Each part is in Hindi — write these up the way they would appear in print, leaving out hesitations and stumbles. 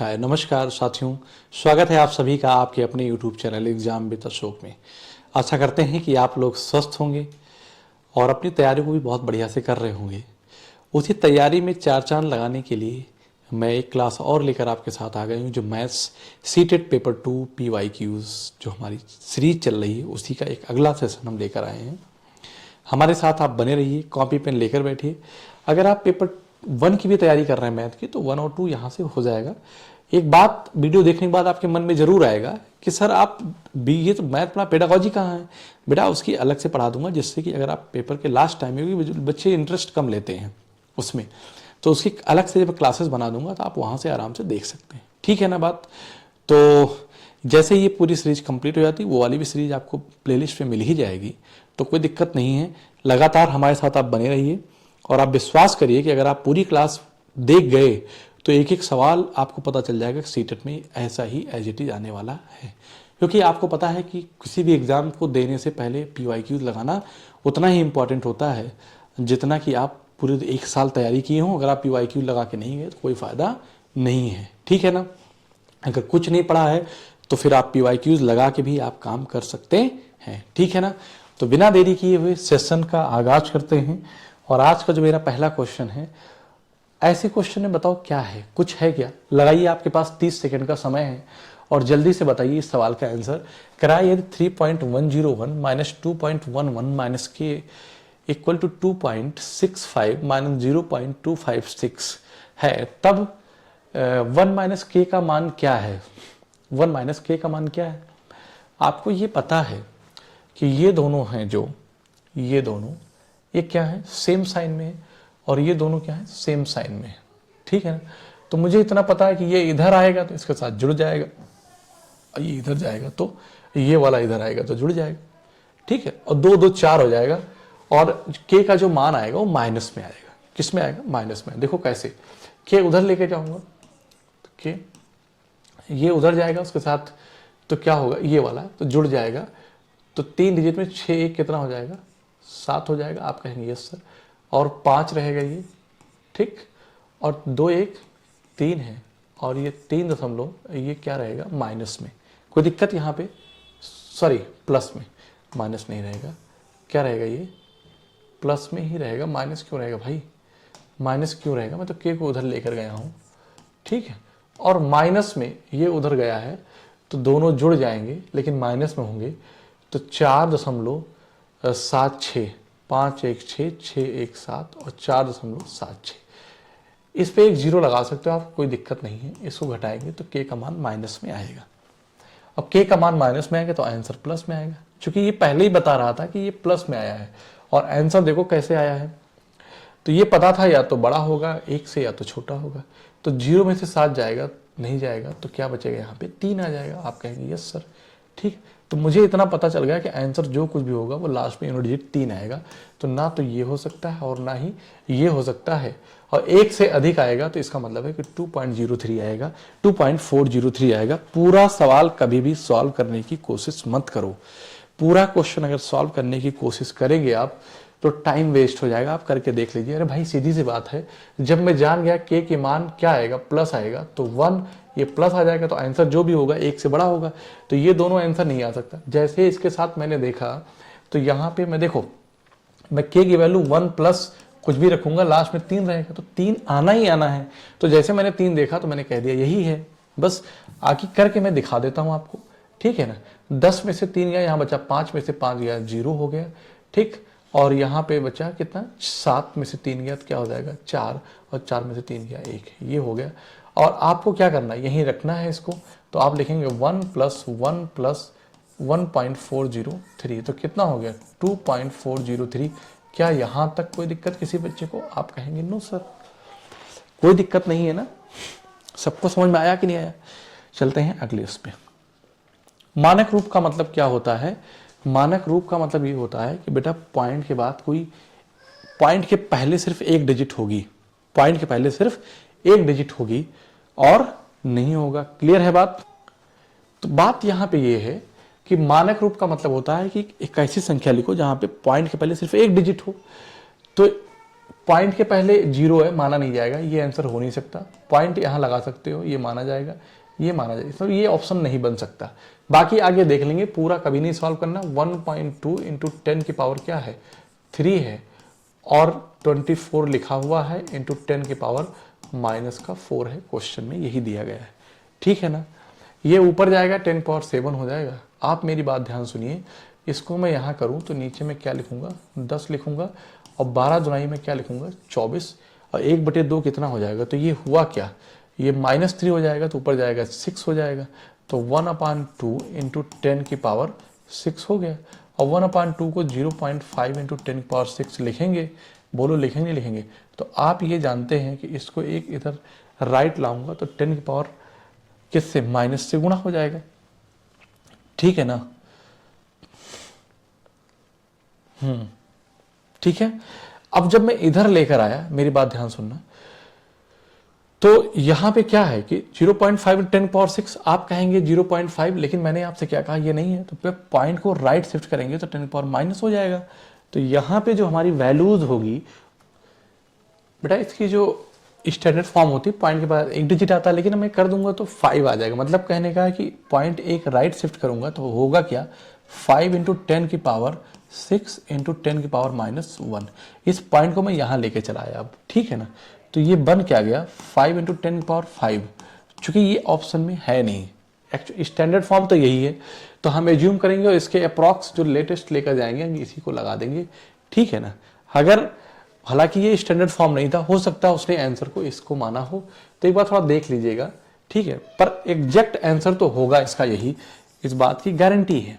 हाय नमस्कार साथियों, स्वागत है आप सभी का आपके अपने YouTube channel exam with Ashok में। आशा करते हैं कि आप लोग स्वस्थ होंगे और अपनी तैयारी को भी बहुत बढ़िया से कर रहे होंगे। उसी तैयारी में चार चांद लगाने के लिए मैं एक क्लास और लेकर आपके साथ आ गई हूँ, जो मैथ्स सीटेट पेपर 2 PYQs जो हमारी सीरीज चल रही है उसी का एक अगला सेशन हम लेकर आए हैं। हमारे साथ आप बने रहिए, कॉपी पेन लेकर बैठिए। अगर आप पेपर 1 की भी तैयारी कर रहे हैं मैथ की, तो 1 और 2 यहाँ से हो जाएगा। एक बात वीडियो देखने के बाद आपके मन में जरूर आएगा कि सर आप ये तो मैथ पढ़ा, पेडागॉजी कहाँ है? बेटा उसकी अलग से पढ़ा दूंगा, जिससे कि अगर आप पेपर के लास्ट टाइम में, बच्चे इंटरेस्ट कम लेते हैं उसमें, तो उसकी अलग से जब क्लासेस बना दूंगा तो आप वहाँ से आराम से देख सकते हैं। ठीक है ना बात? तो जैसे ये पूरी सीरीज कंप्लीट हो जाती है, वो वाली भी सीरीज आपको प्लेलिस्ट में मिल ही जाएगी, तो कोई दिक्कत नहीं है। लगातार हमारे साथ आप बने रहिए और आप विश्वास करिए कि अगर आप पूरी क्लास देख गए तो एक एक सवाल आपको पता चल जाएगा कि सीटेट में ऐसा ही एज इट इज आने वाला है। क्योंकि आपको पता है कि किसी भी एग्जाम को देने से पहले PYQs लगाना उतना ही इम्पोर्टेंट होता है जितना कि आप पूरे एक साल तैयारी किए हों। अगर आप PYQ लगा के नहीं गए तो कोई फ़ायदा नहीं है। ठीक है ना? अगर कुछ नहीं पढ़ा है तो फिर आप PYQs लगा के भी आप काम कर सकते हैं। ठीक है ना? तो बिना देरी किए हुए सेशन का आगाज करते हैं। और आज का जो मेरा पहला क्वेश्चन है, ऐसे क्वेश्चन में बताओ क्या है, कुछ है क्या? लगाइए, आपके पास 30 सेकंड का समय है और जल्दी से बताइए इस सवाल का आंसर। कराइए यदि 3.101 माइनस 2.11 माइनस के इक्वल टू 2.65 माइनस 0.256 है, तब 1 माइनस के का मान क्या है? 1 माइनस के का मान क्या है? आपको ये पता है कि ये दोनों हैं, जो ये दोनों, ये क्या है? सेम साइन में है, और ये दोनों क्या है? सेम साइन में है। ठीक है ना? तो मुझे इतना पता है कि ये इधर आएगा तो इसके साथ जुड़ जाएगा, ये इधर जाएगा तो ये वाला इधर आएगा तो जुड़ जाएगा। ठीक है? और 2 2 4 हो जाएगा, और के का जो मान आएगा वो माइनस में आएगा। किस में आएगा? माइनस में। देखो कैसे, के उधर लेके जाऊंगा तो के ये उधर जाएगा उसके साथ, तो क्या होगा? ये वाला तो जुड़ जाएगा। तो 3 डिजिट में 6 1 कितना हो जाएगा? 7 हो जाएगा। आप कहेंगे यस सर। और 5 रहेगा ये, ठीक, और 2 1 3 है, और ये 3 दशमलव, ये क्या रहेगा? माइनस में। कोई दिक्कत यहाँ पे? सॉरी, प्लस में। माइनस नहीं रहेगा, क्या रहेगा? ये प्लस में ही रहेगा। माइनस क्यों रहेगा भाई? माइनस क्यों रहेगा? मैं तो के को उधर लेकर गया हूँ। ठीक है? और माइनस में ये उधर गया है तो दोनों जुड़ जाएंगे, लेकिन माइनस में होंगे। तो 4.76, 5 1 6 6 1 7 और 4.76, इस पे एक जीरो लगा सकते हो आप, कोई दिक्कत नहीं है। इसको घटाएंगे तो के का मान माइनस में आएगा। अब के का मान माइनस में आएगा तो आंसर प्लस में आएगा, क्योंकि ये पहले ही बता रहा था कि ये प्लस में आया है। और आंसर देखो कैसे आया है, तो ये पता था या तो बड़ा होगा 1 से या तो छोटा होगा। तो 0 में से 7 जाएगा, नहीं जाएगा, तो क्या बचेगा? यहाँ पे 3 आ जाएगा। आप कहेंगे यस सर। ठीक, तो मुझे इतना पता चल गया कि आंसर जो कुछ भी होगा वो लास्ट में यूनिट डिजिट 3 आएगा। तो ना तो ये हो सकता है और ना ही ये हो सकता है। और 1 से अधिक आएगा तो इसका मतलब है कि 2.03 आएगा, 2.403 आएगा। पूरा सवाल कभी भी सॉल्व करने की कोशिश मत करो। पूरा क्वेश्चन अगर सॉल्व करने की कोशिश करेंगे आप तो टाइम वेस्ट हो जाएगा। आप करके देख लीजिए। अरे भाई सीधी सी बात है, जब मैं जान गया के की मान क्या आएगा? प्लस आएगा, तो 1 ये प्लस आ जाएगा, तो आंसर जो भी होगा 1 से बड़ा होगा। तो ये दोनों आंसर नहीं आ सकता। जैसे इसके साथ मैंने देखा, तो यहाँ पे मैं देखो, मैं के की वैल्यू 1 प्लस कुछ भी रखूंगा, लास्ट में 3 रहेगा, तो 3 आना ही आना है। तो जैसे मैंने 3 देखा तो मैंने कह दिया यही है। बस आगे करके मैं दिखा देता हूँ आपको। ठीक है ना? 10 में से 3 गया, यहाँ बचा 5 में से 5 गया, 0 हो गया। ठीक, और यहाँ पे बचा कितना? 7 में से 3 गया तो क्या हो जाएगा? 4, और 4 में से 3 गया 1, ये हो गया। और आपको क्या करना है? यहीं रखना है इसको। तो आप लिखेंगे 1 प्लस 1 प्लस 1.403, तो कितना हो गया? 2.403। क्या यहाँ तक कोई दिक्कत किसी बच्चे को? आप कहेंगे नो सर, कोई दिक्कत नहीं है ना। सबको समझ में आया कि नहीं आया? चलते हैं अगले उस पे। मानक रूप का मतलब क्या होता है? मानक रूप का मतलब ये होता है कि बेटा पॉइंट के बाद कोई, पॉइंट के पहले सिर्फ एक डिजिट होगी, पॉइंट के पहले सिर्फ एक डिजिट होगी और नहीं होगा। क्लियर है बात? तो बात यहां पे ये है कि मानक रूप का मतलब होता है कि एक ऐसी संख्या लिखो जहां पे पॉइंट के पहले सिर्फ एक डिजिट हो। तो पॉइंट के पहले जीरो है, माना नहीं जाएगा, ये आंसर हो नहीं सकता। पॉइंट यहाँ लगा सकते हो, ये माना जाएगा, ये माना जाएगा, तो ये ऑप्शन नहीं बन सकता। बाकी आगे देख लेंगे, पूरा कभी नहीं सॉल्व करना। 1.2 इंटू 10 की पावर क्या है, 3 है, और 24 लिखा हुआ है, इंटू 10 की पावर माइनस का 4 है, क्वेश्चन में यही दिया गया है। ठीक है ना, ये ऊपर जाएगा 10 पावर 7 हो जाएगा। आप मेरी बात ध्यान सुनिए, इसको मैं यहाँ करूँ तो नीचे में क्या लिखूंगा, 10 लिखूंगा, और 12 दुनाई में क्या लिखूंगा, 24, और 1/2 कितना हो जाएगा, तो ये हुआ क्या, ये -3 हो जाएगा, तो ऊपर जाएगा 6 हो जाएगा, तो 1/2 इंटू 10 की पावर 6 हो गया। और 1/2 को 0.5 इंटू 10 की पावर 6 लिखेंगे, बोलो लिखेंगे लिखेंगे। तो आप ये जानते हैं कि इसको एक इधर राइट लाऊंगा तो 10 की पावर किससे, माइनस से गुणा हो जाएगा। ठीक है ना, ठीक है। अब जब मैं इधर लेकर आया, मेरी बात ध्यान सुनना, तो यहां पे क्या है कि 0.5 10 पावर 6, आप कहेंगे 0.5, लेकिन मैंने आपसे क्या कहा, ये नहीं है, तो फिर पॉइंट को राइट शिफ्ट करेंगे तो 10 पावर माइनस हो जाएगा। तो यहां पे जो हमारी वैल्यूज होगी बेटा, इसकी जो स्टैंडर्ड फॉर्म होती है, पॉइंट के बाद एक डिजिट आता है, लेकिन मैं कर दूंगा तो 5 आ जाएगा। मतलब कहने का है कि पॉइंट एक राइट शिफ्ट करूंगा तो होगा क्या, 5 इंटू 10 की पावर 6 इंटू 10 की पावर -1। इस पॉइंट को मैं यहाँ लेके चला आया अब, ठीक है ना। तो ये बन क्या गया, 5 इंटू 10 की पावर 5, चूंकि ये ऑप्शन में है नहीं, एक्चुअली स्टैंडर्ड फॉर्म तो यही है, तो हम एज्यूम करेंगे और इसके अप्रॉक्स जो लेटेस्ट लेकर जाएंगे हम इसी को लगा देंगे, ठीक है ना। अगर हालांकि ये स्टैंडर्ड फॉर्म नहीं था, हो सकता है उसने आंसर को इसको माना हो, तो एक बार थोड़ा देख लीजिएगा, ठीक है। पर एग्जैक्ट आंसर तो होगा इसका यही, इस बात की गारंटी है,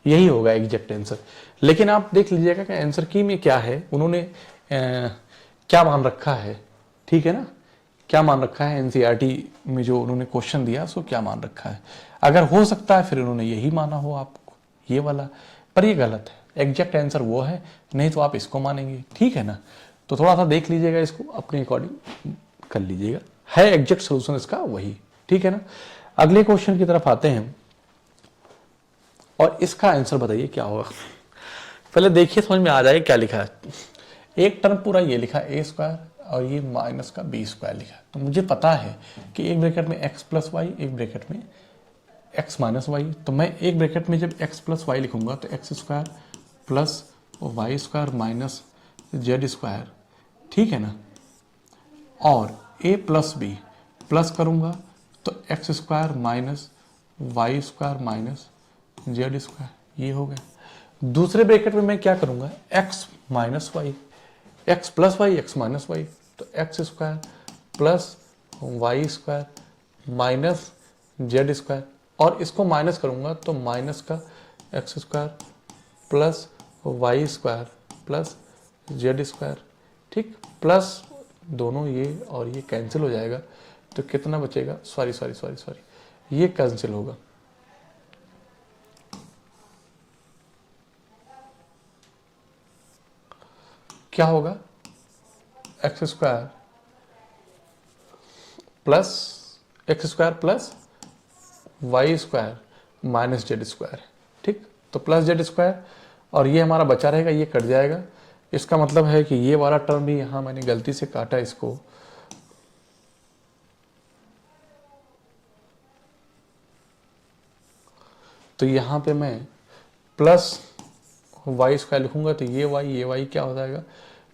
यही होगा एग्जैक्ट आंसर। लेकिन आप देख लीजिएगा कि आंसर की में क्या है, उन्होंने क्या मान रखा है, ठीक है ना, क्या मान रखा है एनसीईआरटी में जो उन्होंने क्वेश्चन दिया उसको क्या मान रखा है। अगर हो सकता है फिर उन्होंने यही माना हो आपको, ये वाला, पर ये गलत है। एग्जैक्ट आंसर वो है, नहीं तो आप इसको मानेंगे, ठीक है ना। तो थोड़ा सा देख लीजिएगा, इसको अपने अकॉर्डिंग कर लीजिएगा, है एग्जैक्ट सोल्यूशन इसका वही, ठीक है ना। अगले क्वेश्चन की तरफ आते हैं और इसका आंसर बताइए क्या होगा। पहले देखिए, समझ में आ जाएगा क्या लिखा है। एक टर्म पूरा ये लिखा ए स्क्वायर और ये माइनस का बी स्क्वायर लिखा है। तो मुझे पता है कि एक ब्रैकेट में एक्स प्लस वाई, एक ब्रैकेट में एक्स माइनस वाई। तो मैं एक ब्रैकेट में जब एक्स प्लस वाई लिखूंगा तो x square plus y square minus z square, ठीक है ना। और ए प्लस बी प्लस करूंगा तो x square minus y square minus z square, ये हो गया। दूसरे ब्रैकेट में मैं क्या करूंगा, x minus y, x plus y, x minus y, तो x square plus y square minus z square, और इसको माइनस करूंगा तो माइनस का x square plus y square plus z square, ठीक, प्लस दोनों ये और ये कैंसिल हो जाएगा, तो कितना बचेगा, सॉरी सॉरी सॉरी सॉरी, ये कैंसिल होगा, क्या होगा, x square plus y square minus z square, ठीक। तो प्लस जेड स्क्वायर और ये हमारा बचा रहेगा, ये कट जाएगा। इसका मतलब है कि ये वाला टर्म भी यहां मैंने गलती से काटा इसको, तो यहां पे मैं प्लस वाई स्क्वायर लिखूंगा तो ये वाई क्या हो जाएगा,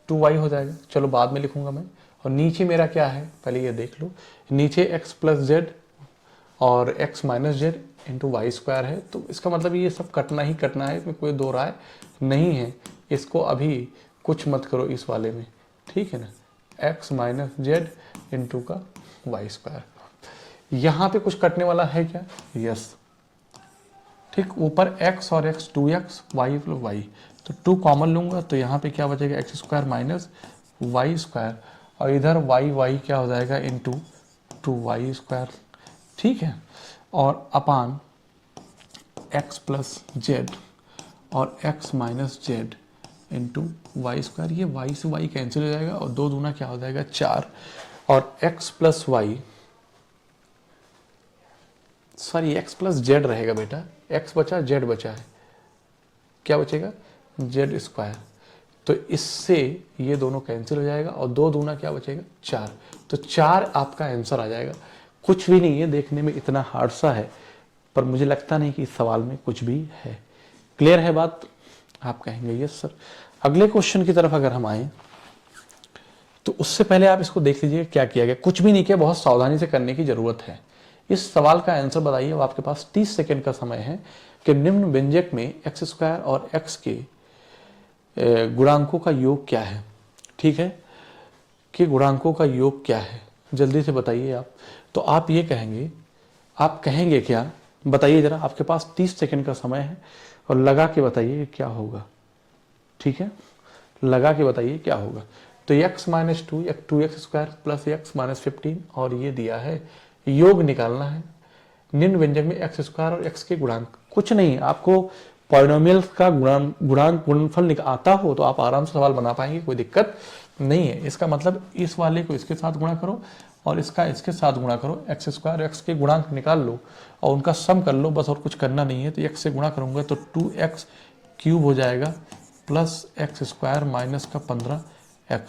2y हो जाएगा। चलो बाद में लिखूंगा मैं। और नीचे मेरा क्या है, पहले ये देख लो, नीचे x प्लस जेड और x minus z into y square है। तो इसका मतलब ये सब कटना ही कटना है, इसमें कोई दो राय नहीं है। इसको अभी कुछ मत करो इस वाले में, ठीक है ना, x माइनस जेड इंटू का वाई स्क्वायर। यहाँ पे कुछ कटने वाला है क्या, यस, ठीक। ऊपर x और x 2x y plus y, तो 2 कॉमन लूंगा तो यहाँ पे क्या बचेगा, x square minus y square, और इधर वाई क्या हो जाएगा इंटू 2y स्क्वायर, ठीक है। और अपान x प्लस जेड और x minus z into y square, ये y से y कैंसिल हो जाएगा और 2 दूना क्या हो जाएगा 4, और x plus y, sorry x plus z रहेगा बेटा, x बचा जेड बचा है, क्या बचेगा जेड स्क्वायर, तो इससे ये दोनों कैंसिल हो जाएगा और 2 दूना क्या बचेगा 4। तो 4 आपका आंसर आ जाएगा। कुछ भी नहीं है, देखने में इतना हार्ड सा है पर मुझे लगता नहीं कि इस सवाल में कुछ भी है। क्लियर है बात? आप कहेंगे यस सर। अगले क्वेश्चन की तरफ अगर हम आए तो उससे पहले आप इसको देख लीजिए क्या किया गया। कुछ भी नहीं किया, बहुत सावधानी से करने की जरूरत है। इस सवाल का आंसर बताइए। अब आपके पास 30 सेकंड का समय है कि निम्न व्यंजक में एक्स स्क्वायर और एक्स के गुणांकों का योग क्या है। ठीक है, कि गुणांकों का योग क्या है, जल्दी से बताइए आप। तो आप ये कहेंगे, आप कहेंगे क्या, बताइए जरा। आपके पास 30 सेकंड का समय है और लगा के बताइए क्या होगा। ठीक है, लगा के बताइए क्या होगा। तो x minus 2x square plus x minus 15 और ये दिया है, योग निकालना है। निम्न व्यंजक में एक्स स्क्वायर और एक्स के गुणांक, कुछ नहीं, आपको पॉलिनोमियल्स का गुणांक गुणनफल आता हो तो आप आराम से सवाल बना पाएंगे, कोई दिक्कत नहीं है। इसका मतलब इस वाले को इसके साथ गुणा करो और इसका इसके साथ गुणा करो, एक्स स्क्वायर एक्स के गुणांक निकाल लो और उनका सम कर लो, बस और कुछ करना नहीं है। तो एक्स से गुणा करूंगा तो 2x क्यूब हो जाएगा प्लस एक्स स्क्वायर माइनस का 15x,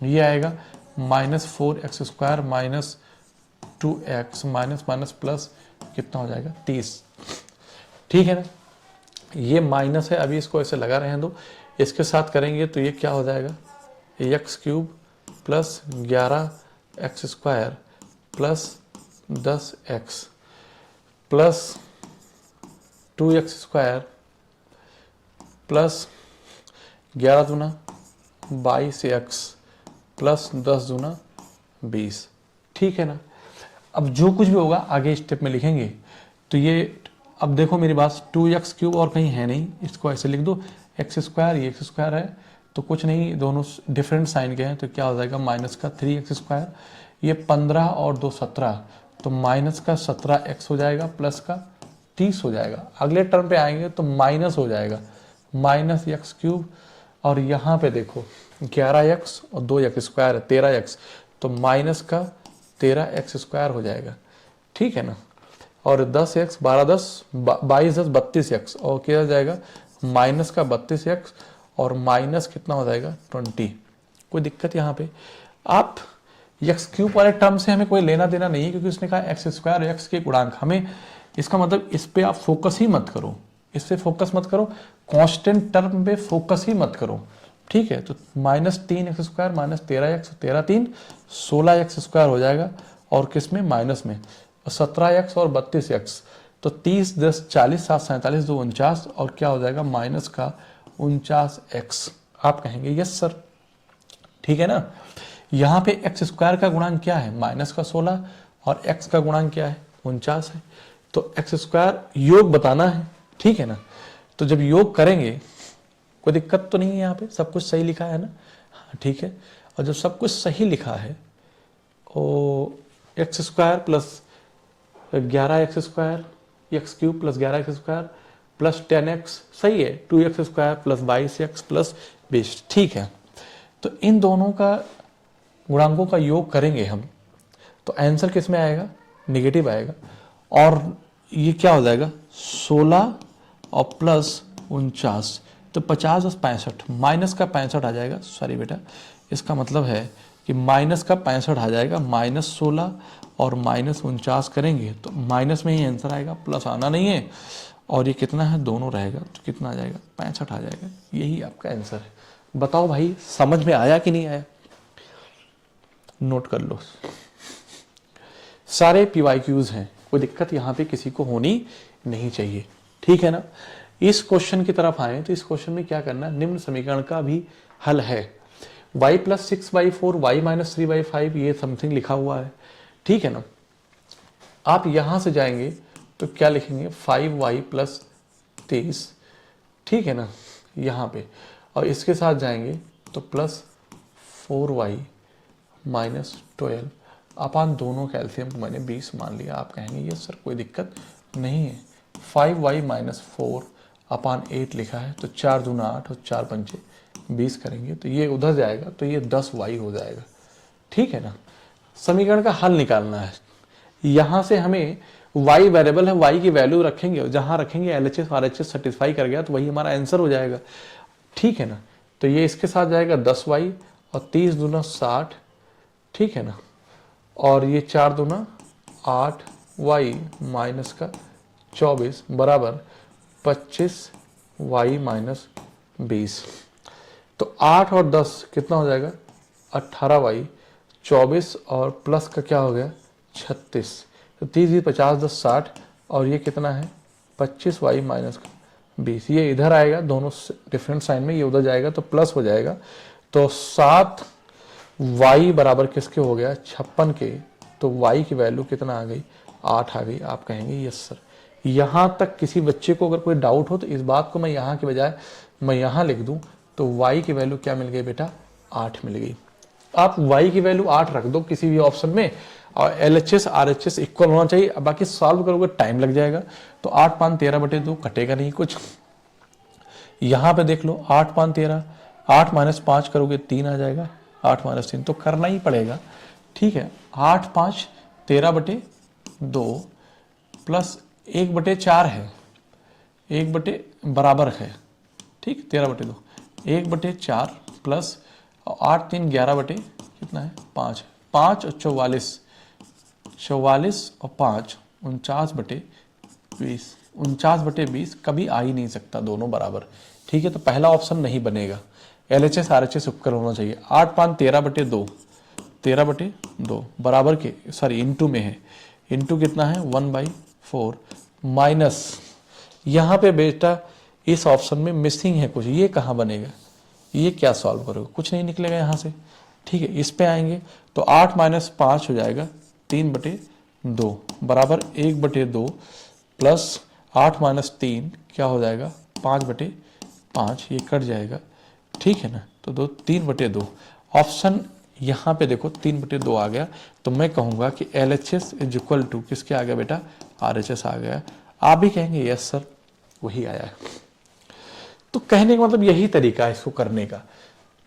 ये आएगा minus 4x square minus 2x minus minus plus कितना हो जाएगा 30। ठीक है ना, ये माइनस है, अभी इसको ऐसे लगा रहने दो। इसके साथ करेंगे तो ये क्या हो जाएगा, x cube plus 11x square plus 10x plus 2x square plus 11 दूना 22x प्लस 10 दूना 20। ठीक है ना। अब जो कुछ भी होगा आगे स्टेप में लिखेंगे। तो ये अब देखो मेरी बात, 2x क्यूब और कहीं है नहीं, इसको ऐसे लिख दो, एक्स स्क्वायर ये एक्स स्क्वायर है तो कुछ नहीं, दोनों डिफरेंट साइन के हैं तो क्या हो जाएगा माइनस का 3x स्क्वायर, ये 15 और 2 17 तो माइनस का 17x हो जाएगा प्लस का 30 हो जाएगा। अगले टर्म पे आएंगे तो माइनस हो जाएगा माइनस एक्स क्यूब और यहाँ पे देखो 11x और 2x स्क्वायर है 13x तो माइनस का 13x स्क्वायर हो जाएगा। ठीक है ना, और 10x 12 10 22 10 32x और क्या हो जाएगा माइनस का 32x और माइनस कितना हो जाएगा 20। कोई दिक्कत यहाँ पे? आप एक्स क्यूब वाले टर्म से हमें कोई लेना देना नहीं है क्योंकि उसने कहा एक्स स्क्वायर एक्स के गुणांक, हमें इसका मतलब इस पे आप फोकस ही मत करो, इस पे फोकस मत करो, कांस्टेंट टर्म पे फोकस ही मत करो। ठीक है, तो minus 3x square minus 13x 13 3 16x square हो जाएगा और किस में माइनस में 17x और 32x तो 30 10 40 7 47 2 49 और क्या हो जाएगा माइनस का 49x। आप कहेंगे यस सर। ठीक है ना, यहाँ पे एक्स स्क्वायर का गुणांक क्या है माइनस का 16 और एक्स का गुणांक क्या है 49 है, तो एक्स स्क्वायर योग बताना है। ठीक है ना, तो जब योग करेंगे कोई दिक्कत तो नहीं है, यहाँ पे सब कुछ सही लिखा है ना। हाँ ठीक है, और जब सब कुछ सही लिखा है और x square plus 11x square x cube plus 11x square plus 10x सही है, 2x square plus 22x plus 20। ठीक है, तो इन दोनों का गुणांकों का योग करेंगे हम तो आंसर किस में आएगा निगेटिव आएगा और ये क्या हो जाएगा 16 और प्लस 49 तो 50 और 65 माइनस का 65 आ जाएगा। सॉरी बेटा, इसका मतलब है कि माइनस का 65 आ जाएगा, माइनस 16 और माइनस 49 करेंगे तो माइनस में ही आंसर आएगा, प्लस आना नहीं है। और ये कितना है दोनों रहेगा तो कितना आ जाएगा 65 आ जाएगा। यही आपका आंसर है। बताओ भाई समझ में आया कि नहीं आया? नोट कर लो, सारे PYQs हैं, कोई दिक्कत यहाँ पे किसी को होनी नहीं चाहिए। ठीक है ना, इस क्वेश्चन की तरफ आए तो इस क्वेश्चन में क्या करना है, निम्न समीकरण का भी हल है। y प्लस 6/4 y माइनस 3/5 ये समथिंग लिखा हुआ है। ठीक है ना, आप यहां से जाएंगे तो क्या लिखेंगे 5y प्लस 23। ठीक है ना, यहाँ पे और इसके साथ जाएंगे तो प्लस 4y माइनस 12 अपान दोनों का एलसीएम को मैंने 20 मान लिया। आप कहेंगे ये सर कोई दिक्कत नहीं है, 5y माइनस 4 अपान 8 लिखा है तो 4 दूना 8 और 4 पंचे 20 करेंगे तो ये उधर जाएगा तो ये 10y हो जाएगा। ठीक है ना, समीकरण का हल निकालना है। यहाँ से हमें y वेरिएबल है, y की वैल्यू रखेंगे, जहाँ रखेंगे LHS RHS सेटिस्फाई कर गया तो वही हमारा आंसर हो जाएगा। ठीक है ना, तो ये इसके साथ जाएगा 10y और 30 दूना 60, ठीक है ना, और ये 4 दूना 8y माइनस का 24 बराबर 25y माइनस 20। तो 8 और 10 कितना हो जाएगा 18y, 24 और प्लस का क्या हो गया 36। तो 30 50 10 60 और ये कितना है 25y माइनस का 20। ये इधर आएगा, दोनों डिफरेंट साइन में, ये उधर जाएगा तो प्लस हो जाएगा। तो 7y बराबर किसके हो गया 56 के। तो y की वैल्यू कितना आ गई 8 आ गई। आप कहेंगे यस सर। यहाँ तक किसी बच्चे को अगर कोई डाउट हो तो इस बात को मैं यहाँ के बजाय मैं यहाँ लिख दूँ तो y की वैल्यू क्या मिल गई बेटा 8 मिल गई। आप y की वैल्यू 8 रख दो किसी भी ऑप्शन में और LHS RHS इक्वल होना चाहिए। अब बाकी सॉल्व करोगे टाइम लग जाएगा। तो 8 5 13/2 कटेगा नहीं कुछ। यहाँ पे देख लो 8 5 13, 8 - 5 करोगे 3 आ जाएगा, 8 - 3 तो करना ही पड़ेगा, ठीक है। 8 5 13/2 प्लस 1/4 है, 1 बटे बराबर है, ठीक 13/2, 1/4 प्लस 8 3 11 कितना है 5, 5 और 44, 44 और 5 49/20, 49/20 कभी आ ही नहीं सकता दोनों बराबर, ठीक है। तो पहला ऑप्शन नहीं बनेगा। LHS RHS उपकर होना चाहिए। 8 5 13/2, 13/2 बराबर के सॉरी इंटू में है, इंटू कितना है 1/4 माइनस यहाँ पे बेटा इस ऑप्शन में मिसिंग है कुछ, ये कहाँ बनेगा, ये क्या सॉल्व करोगे, कुछ नहीं निकलेगा यहाँ से, ठीक है। इस पे आएंगे तो 8 - 5 हो जाएगा 3/2 बराबर 1/2 प्लस 8 - 3 क्या हो जाएगा 5/5, ये कट जाएगा, ठीक है ना। तो 3/2 ऑप्शन यहाँ पे देखो 3/2 आ गया। तो मैं कहूँगा कि LHS इज इक्वल टू किसके आ गया बेटा RHS आ गया। आप भी कहेंगे यस सर वही आया है। तो कहने का मतलब यही तरीका है इसको करने का,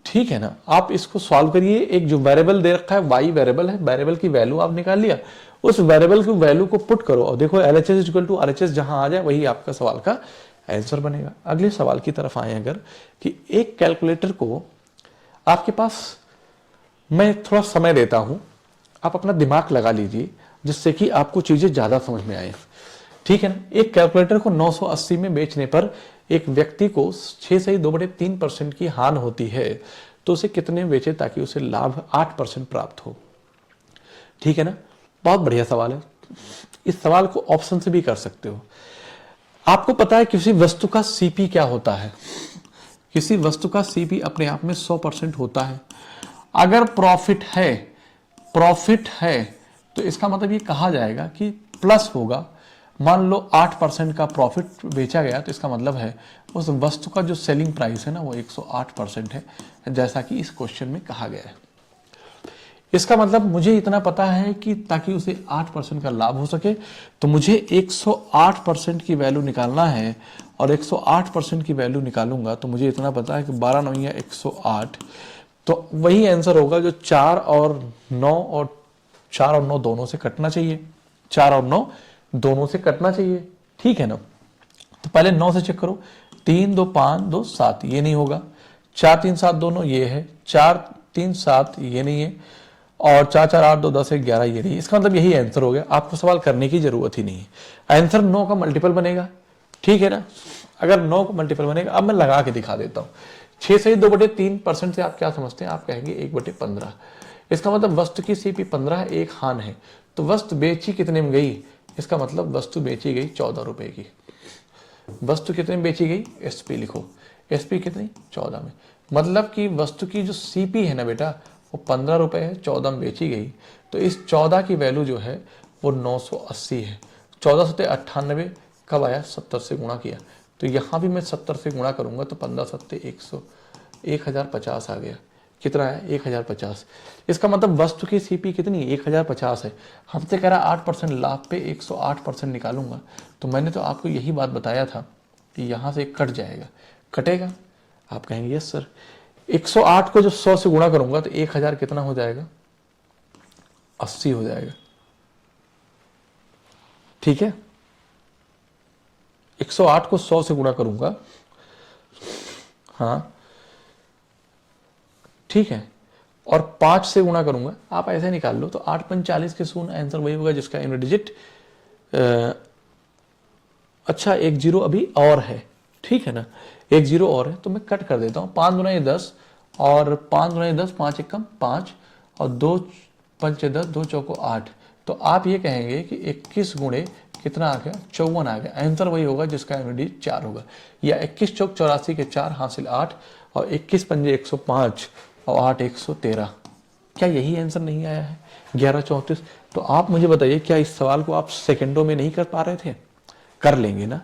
ठीक है ना। आप इसको सॉल्व करिए। एक जो वेरिएबल दे रखा है y वेरिएबल है, वेरिएबल की वैल्यू आप निकाल लिया, उस वेरिएबल की वैल्यू को पुट करो और देखो LHS is equal to RHS जहां आ जाए वही आपका सवाल का आंसर बनेगा। अगले सवाल की तरफ आए अगर कि एक कैलकुलेटर को आपके पास, मैं थोड़ा समय देता हूं, आप अपना दिमाग लगा लीजिए जिससे कि आपको चीजें ज्यादा समझ में आए, ठीक है ना। एक कैलकुलेटर को 980 में बेचने पर एक व्यक्ति को 6 से 2/3% की हानि होती है, तो उसे कितने में बेचे ताकि उसे लाभ 8% प्राप्त हो, ठीक है ना। बहुत बढ़िया सवाल है। इस सवाल को ऑप्शन से भी कर सकते हो। आपको पता है किसी वस्तु का CP क्या होता है, किसी वस्तु का CP अपने आप में 100% होता है। अगर प्रॉफिट है तो इसका मतलब ये कहा जाएगा कि प्लस होगा। मान लो 8% का प्रॉफिट बेचा गया तो इसका मतलब है उस वस्तु का जो सेलिंग प्राइस है ना वो 108% है, जैसा कि इस क्वेश्चन में कहा गया है। इसका मतलब मुझे इतना पता है कि ताकि उसे 8% का लाभ हो सके तो मुझे 108% की वैल्यू निकालना है और 108% की वैल्यू निकालूंगा तो मुझे इतना पता है कि 12 9 या 108, तो वही आंसर होगा जो 4 और 9 दोनों से कटना चाहिए, 4 और 9 दोनों से कटना चाहिए, ठीक है ना। तो पहले 9 से चेक करो, 3 2 5 2 7 ये नहीं होगा, 4 3 7 दोनों ये है, 4 3 7 ये नहीं है, और 4 4 8 2 10 1 11 ये नहीं। इसका मतलब यही आंसर हो गया, आपको सवाल करने की जरूरत ही नहीं है। आंसर 9 का मल्टीपल बनेगा, ठीक है ना। अगर 9 का मल्टीपल बनेगा, अब मैं लगा के दिखा देता हूं। 6 से 2/3% से आप क्या समझते हैं, आप कहेंगे 1/15। इसका मतलब वस्तु की CP 15 है, एक हान है, तो वस्तु बेची कितने में गई, इसका मतलब वस्तु बेची गई 14 रुपए की। वस्तु कितने में बेची गई, SP लिखो, SP कितनी 14 में, मतलब कि वस्तु की जो CP है ना बेटा वो 15 रुपए है, 14 में बेची गई, तो इस 14 की वैल्यू जो है वो 980 है। 14 सत्ते 98 कब आया, 70 से गुणा किया, तो यहाँ भी मैं 70 से गुणा करूंगा तो 15 सत्ते 1050 आ गया। कितना है 1050। इसका मतलब वस्तु की CP कितनी 1050 है। हमसे कह रहा 8% लाभ पे 108% निकालूंगा, तो मैंने तो आपको यही बात बताया था कि यहाँ से कट जाएगा, कटेगा। आप कहेंगे यस सर। 108 को जब 100 से गुणा करूंगा तो 1000 कितना हो जाएगा 80 हो जाएगा, ठीक है। 108 को 100 से गुणा करूंगा, हाँ ठीक है, और 5 से गुणा करूंगा, आप ऐसे निकाल लो, तो 8 5 40 के शून्य, आंसर वही होगा जिसका यूनिट डिजिट अच्छा 1 0 अभी और है, ठीक है ना, 1 0 और है, तो मैं कट कर देता हूँ। 5 गुना 10 और 5 गुना 10, 5 1 कम 5 और 2 5 10, 2 चौको 8, तो आप ये कहेंगे कि 21 गुणे कितना आ गया, 54 आ गया। आंसर वही होगा जिसका यूनिट डिजिट 4 होगा, या 21 चौक 84 के 4 हासिल 8 और 21 पंजे 105 और 8 113। क्या यही आंसर नहीं आया है 1134? तो आप मुझे बताइए, क्या इस सवाल को आप सेकंडों में नहीं कर पा रहे थे? कर लेंगे ना,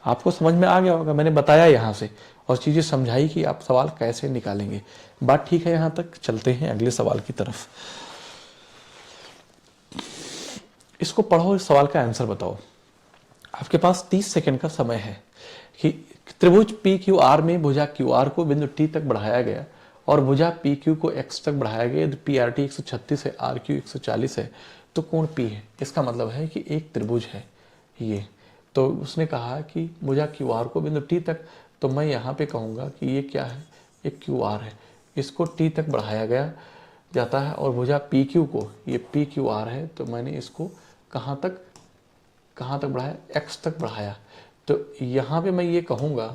आपको समझ में आ गया होगा, मैंने बताया यहाँ से और चीजें समझाई कि आप सवाल कैसे निकालेंगे। बात ठीक है यहाँ तक? चलते हैं अगले सवाल की तरफ। इसको पढ़ो, इस सवाल का आंसर बताओ। आपके पास 30 सेकंड का समय है कि त्रिभुज पी क्यू आर में भुजा क्यू आर को बिंदु टी तक बढ़ाया गया और भुजा पी क्यू को एक्स तक बढ़ाया गया। यदि पी आर टी 136 है, आर क्यू 140 है, तो कोण पी है। इसका मतलब है कि एक त्रिभुज है ये। तो उसने कहा कि भुजा क्यू आर को बिंदु टी तक, तो मैं यहाँ पे कहूँगा कि ये क्या है, एक क्यू आर है, इसको टी तक बढ़ाया गया जाता है, और भुजा पी क्यू को, ये पी क्यू आर है, तो मैंने इसको कहाँ तक बढ़ाया, एक्स तक बढ़ाया। तो यहाँ पे मैं ये कहूँगा,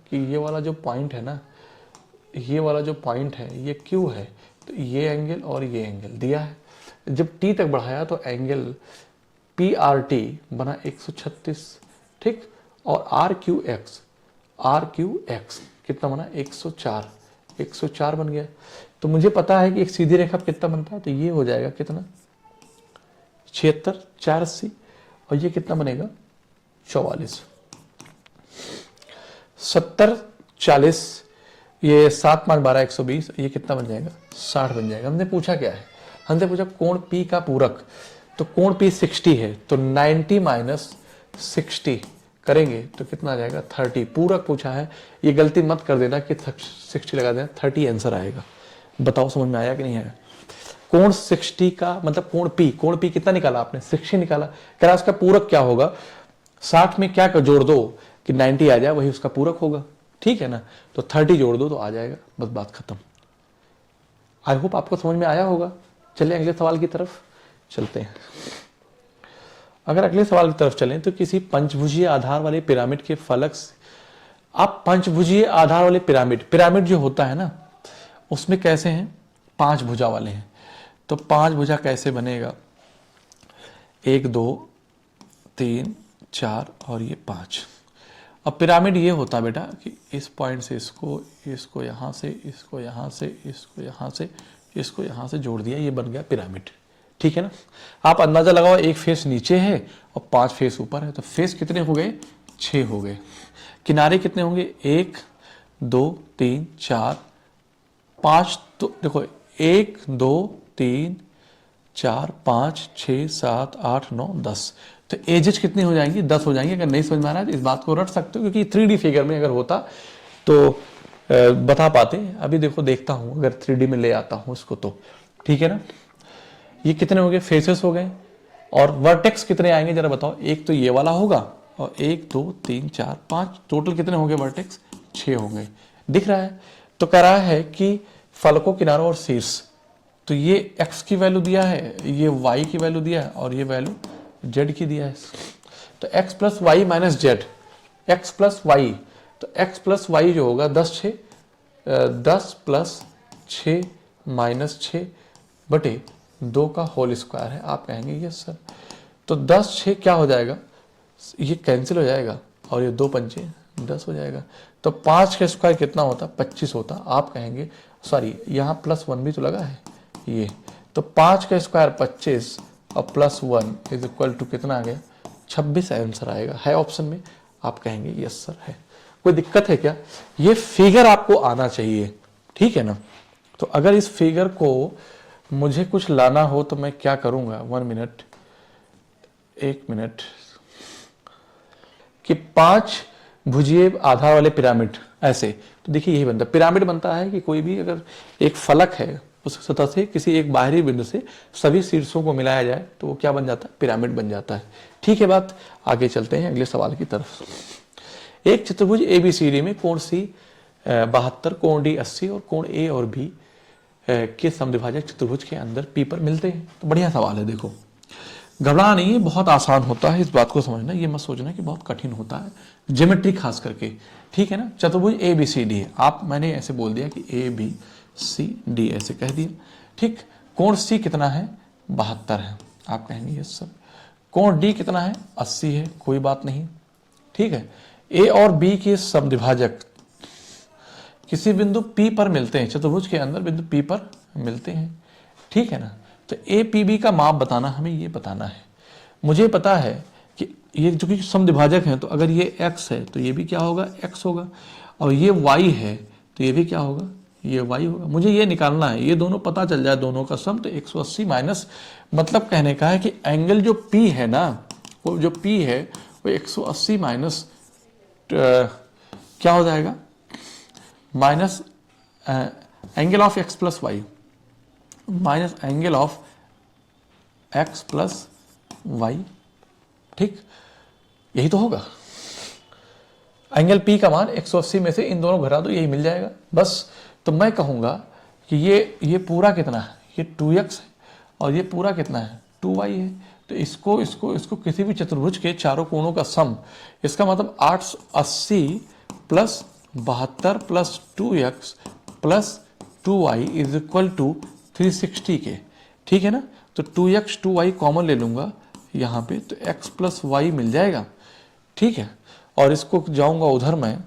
कि ये वाला जो पॉइंट है ना, ये वाला जो पॉइंट है ये क्यू है, तो ये एंगल और ये एंगल दिया है। जब टी तक बढ़ाया तो एंगल पी आर टी बना 136, ठीक, और आर क्यू एक्स कितना बना, 104 बन गया। तो मुझे पता है कि एक सीधी रेखा कितना बनता है, तो ये हो जाएगा कितना, 76 480, और ये कितना बनेगा, 44 70 40, ये 7 5 12 120, ये कितना बन जाएगा, 60 बन जाएगा। हमने पूछा क्या है, हमने पूछा कोण P का पूरक, तो कोण P 60 है, तो 90 माइनस 60 करेंगे तो कितना आ जाएगा, 30। पूरक पूछा है, ये गलती मत कर देना कि 60 लगा देना, 30 आंसर आएगा। बताओ समझ में आया कि नहीं आया? कोण 60 का मतलब कोण P कितना निकाला आपने, 60 निकाला। कह रहा उसका पूरक क्या होगा, 60 में क्या जोड़ दो कि 90 आ जाए, वही उसका पूरक होगा, ठीक है ना। तो 30 जोड़ दो तो आ जाएगा, बस बात खत्म। आई होप आपको समझ में आया होगा। चलिए अगले सवाल की तरफ चलते हैं। अगर अगले सवाल की तरफ चलें तो किसी पंचभुजीय आधार वाले पिरामिड के फलक से, आप पंचभुजीय आधार वाले पिरामिड जो होता है ना, उसमें कैसे हैं, 5 भुजा वाले हैं। तो 5 भुजा कैसे बनेगा, 1 2 3 4 और ये 5। अब पिरामिड ये होता है बेटा कि इस पॉइंट से इसको यहाँ से, इसको यहाँ से, इसको यहाँ से, इसको यहाँ से जोड़ दिया, ये बन गया पिरामिड, ठीक है ना। आप अंदाजा लगाओ, एक फेस नीचे है और 5 फेस ऊपर है, तो फेस कितने हो गए, 6 हो गए। किनारे कितने होंगे, 1 2 3 4 5, तो देखो 1 2 3 4 5 6 7 8 9 10, तो एजेस कितनी हो जाएंगी, 10 हो जाएंगी। अगर नहीं समझ में आ रहा है तो इस बात को रट सकते हो, क्योंकि 3D फिगर में अगर होता तो बता पाते। अभी देखो देखता हूं, अगर 3D में ले आता हूं इसको, तो ठीक है ना। ये कितने हो गए, फेसेस हो गए, और वर्टेक्स कितने आएंगे जरा बताओ। एक तो ये वाला होगा, और 1 2 3 4 5, टोटल कितने होंगे वर्टेक्स, 6 होंगे, दिख रहा है। तो कह रहा है कि फलकों, किनारों और शीर्ष, तो ये x की वैल्यू दिया है, ये y की वैल्यू दिया है, और ये वैल्यू z की दिया है। तो x plus y minus z, x plus y, तो x प्लस वाई जो होगा 10 प्लस 6 माइनस 6 बटे 2 का होल स्क्वायर है। आप कहेंगे यस सर, तो 10 6 क्या हो जाएगा, ये कैंसिल हो जाएगा, और ये 2 पंचे 10 हो जाएगा। तो 5 का स्क्वायर कितना होता, 25 होता। आप कहेंगे सॉरी, यहाँ प्लस 1 भी तो लगा है ये, तो 5 का स्क्वायर 25 और प्लस 1 इज इक्वल टू कितना आ गया, 26 आंसर आएगा। है ऑप्शन में? आप कहेंगे यस सर है। कोई दिक्कत है क्या? ये फिगर आपको आना चाहिए, ठीक है ना। तो अगर इस फिगर को मुझे कुछ लाना हो तो मैं क्या करूंगा, 1 मिनट, कि 5 भुजीय आधार वाले पिरामिड ऐसे, तो देखिए यही बनता है। पिरामिड बनता है कि कोई भी अगर एक फलक है, उस सतह से किसी एक बाहरी बिंदु से सभी शीर्षों को मिलाया जाए तो वो क्या बन जाता है, पिरामिड बन जाता है, ठीक है बात। आगे चलते हैं अगले सवाल की तरफ। एक चतुर्भुज ABCD में कोण सी 72 कोण डी 80 और कोण ए और बी के समद्विभाजक चतुर्भुज के अंदर पी पर मिलते हैं। तो बढ़िया सवाल है। देखो घबराना नहीं है, बहुत आसान होता है, इस बात को समझना, ये मत सोचना कि बहुत कठिन होता है, ज्योमेट्री खास करके, ठीक है ना। चतुर्भुज ए बी सी डी है, आप मैंने ऐसे बोल दिया कि ए बी सी डी ऐसे कह दिया, ठीक। कोण सी कितना है 72 है, आप कहेंगे यस सर। कोण डी कितना है 80 है, कोई बात नहीं, ठीक है। ए और बी के समद्विभाजक किसी बिंदु P पर मिलते हैं, चतुर्भुज के अंदर बिंदु P पर मिलते हैं, ठीक है ना। तो ए पी बी का माप बताना, हमें ये बताना है। मुझे पता है कि ये जो कि समद्विभाजक हैं, तो अगर ये x है तो ये भी क्या होगा x होगा, और ये y है तो ये भी क्या होगा, ये y होगा। मुझे ये निकालना है, ये दोनों पता चल जाए दोनों का सम, तो 180 माइनस, मतलब कहने का है कि एंगल जो P है ना, वो जो P है वो 180 माइनस क्या हो जाएगा, minus angle of x plus y minus angle of x plus y, ठीक, यही तो होगा। एंगल P का मान 180 में से इन दोनों घटा दो, यही मिल जाएगा बस। तो मैं कहूंगा कि ये पूरा कितना है, ये 2x है, और ये पूरा कितना है 2y है। तो इसको किसी भी चतुर्भुज के चारों कोणों का सम, इसका मतलब 880 plus 72 plus 2x plus 2y is equal to 360 के, ठीक है ना। तो 2x 2y कॉमन ले लूंगा यहाँ पे, तो x प्लस वाई मिल जाएगा, ठीक है। और इसको जाऊंगा उधर मैं,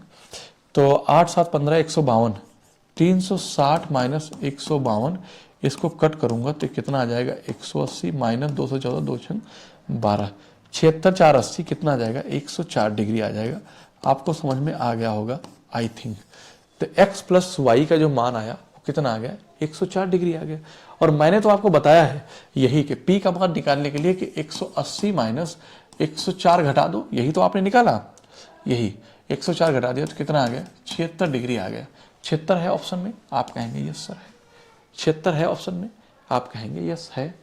तो 8 7 15 152, 360 माइनस 152, इसको कट करूंगा तो कितना आ जाएगा 180 माइनस 214 2 12, 76 4 80 कितना आ जाएगा 104 डिग्री आ जाएगा। आपको समझ में आ गया होगा आई थिंक। तो x प्लस वाई का जो मान आया वो कितना आ गया 104 डिग्री आ गया। और मैंने तो आपको बताया है यही कि p का मान निकालने के लिए कि 180 माइनस 104 घटा दो, यही तो आपने निकाला, यही 104 घटा दिया तो कितना आ गया 76 डिग्री आ गया। 76 है ऑप्शन में, आप कहेंगे यस सर है। 76 है ऑप्शन में, आप कहेंगे यस है।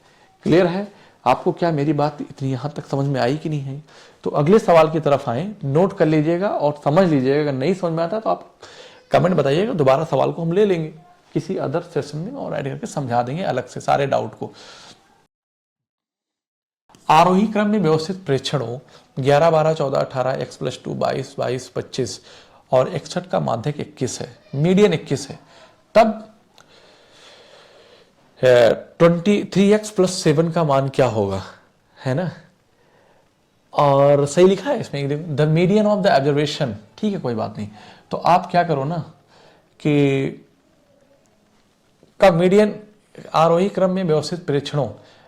क्लियर है आपको? क्या मेरी बात इतनी यहां तक समझ में आई कि नहीं है? तो अगले सवाल की तरफ आए, नोट कर लीजिएगा और समझ लीजिएगा। अगर नहीं समझ में आता तो आप कमेंट बताइएगा, दोबारा सवाल को हम ले लेंगे किसी अदर सेशन में और ऐड करके समझा देंगे अलग से सारे डाउट को। आरोही क्रम में व्यवस्थित प्रेक्षणों 11 12 14 18 x प्लस 2 22 22 25 और 61 का माध्यक 21 है, मीडियन 21 है, तब 23x प्लस 7 का मान क्या होगा, है ना। और सही लिखा है इसमें, the median of the observation, ठीक है कोई बात नहीं। तो आप क्या करो ना कि का मीडियन आरोही क्रम में व्यवस्थित प्रेक्षणों,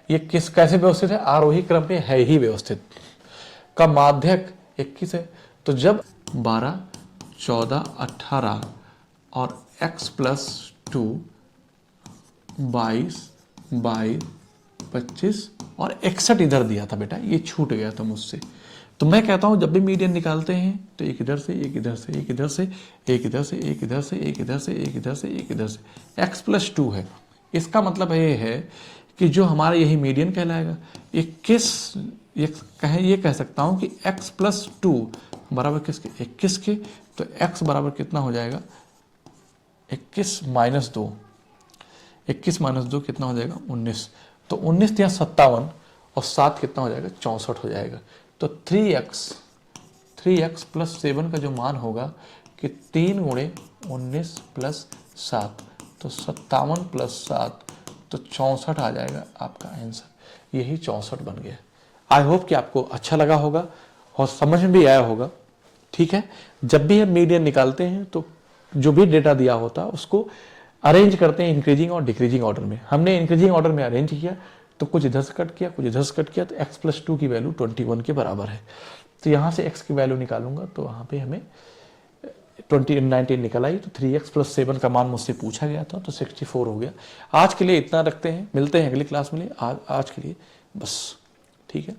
ये किस कैसे व्यवस्थित है, आरोही क्रम में है ही व्यवस्थित, का माध्यक 21 है। तो जब 12 14 18 और x प्लस 2 22 22 25 और 61 इधर दिया था बेटा, ये छूट गया था मुझसे। तो मैं कहता हूं जब भी मीडियन निकालते हैं तो एक इधर से एक इधर से एक इधर से एक इधर से एक इधर से एक इधर से एक इधर से एक इधर से x प्लस 2 है। इसका मतलब ये है कि जो हमारा यही मीडियन कहलाएगा। ये कह सकता हूं कि x प्लस 2 बराबर किसके 21 के, तो x बराबर कितना हो जाएगा 21 माइनस 2, 21 माइनस 2 कितना हो जाएगा 19। तो 19 या 57 और 7 कितना हो जाएगा 64 हो जाएगा। तो 3x प्लस 7 का जो मान होगा कि 3 गुणे 19 प्लस 7, तो 57 प्लस 7 तो 64 आ जाएगा आपका आंसर। यही 64 बन गया। आई होप कि आपको अच्छा लगा होगा और समझ में भी आया होगा, ठीक है। जब भी हम मीडियन निकालते हैं तो जो भी डेटा दिया होता है उसको अरेंज करते हैं इंक्रीजिंग और डिक्रीजिंग ऑर्डर में। हमने इंक्रीजिंग ऑर्डर में अरेंज किया तो कुछ इधर से कट किया, कुछ इधर से कट किया, तो x प्लस 2 की वैल्यू 21 के बराबर है। तो यहाँ से x की वैल्यू निकालूंगा तो वहाँ पे हमें 19 निकल आई। तो 3x प्लस 7 का मान मुझसे पूछा गया था तो 64 हो गया। आज के लिए इतना रखते हैं, मिलते हैं अगली क्लास में। आज के लिए बस, ठीक है।